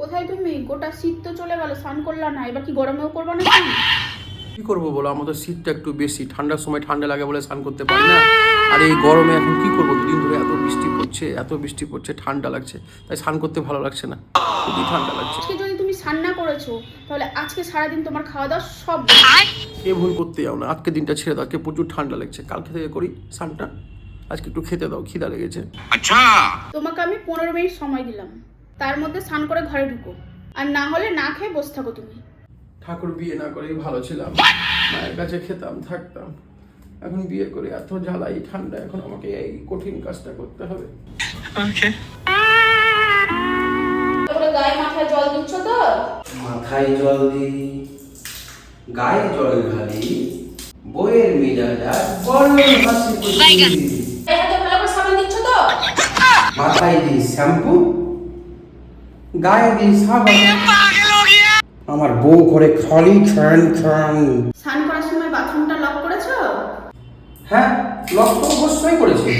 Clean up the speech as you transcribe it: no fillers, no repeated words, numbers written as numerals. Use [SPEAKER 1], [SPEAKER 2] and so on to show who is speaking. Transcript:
[SPEAKER 1] কোথায় তুমি? গোটা শীত তো চলে গেল, স্নান করলা না, এবার কি গরমেও করবা না?
[SPEAKER 2] কি করবো বলো, আমাদের শীতটা একটু বেশি, ঠান্ডার সময় ঠান্ডা লাগে বলে স্নান করতে পারি না। আর এই গরমে এখন কি করবো, দুদিন ধরে এত বৃষ্টি পড়ছে, ঠান্ডা লাগছে, তাই স্নান করতে ভালো লাগছে না, খুবই ঠান্ডা লাগছে।
[SPEAKER 1] আজকে যদি তুমি স্নান না করেছো তাহলে আজকে সারাদিন তোমার খাওয়া দাওয়া সব
[SPEAKER 2] এ ভুল করতে যাও না, আজকে দিনটা ছেড়ে দাও, আজকে প্রচুর ঠান্ডা লাগছে, কালকে থেকে করি স্নানটা, আজকে একটু খেতে দাও, খিদা লেগেছে।
[SPEAKER 3] আচ্ছা,
[SPEAKER 1] তোমাকে আমি 15 মিনিট সময় দিলাম, তার মধ্যে স্নান করে ঘরে ঢুকো, আর না হলে না খেয়ে বসে থাকো তুমি।
[SPEAKER 2] ঠাকুর বিয়ে না করেই ভালো ছিলাম, মায়ের কাছে খেতাম থাকতাম, এখন বিয়ে করে এত জ্বালাই ঠান্ডা, এখন আমাকে এই কঠিন কাজটা করতে হবে।
[SPEAKER 1] গায়ে মাথায় জল দিচ্ছ তো?
[SPEAKER 4] মাথায় জল দি, গায়ে জল ঢালি, বইয়ের মেজাজ আর বড় হাসি খুশি।
[SPEAKER 1] হাতে ভালো করে সাবান দিচ্ছ তো?
[SPEAKER 4] মাথায় দি শ্যাম্পু, গায়ে দি সাবান। আমার বউ করে খালি খান খান।
[SPEAKER 1] স্নান করার সময় বাথরুমটা লক করেছো?
[SPEAKER 4] হ্যাঁ, লক তো অবশ্যই করেছি।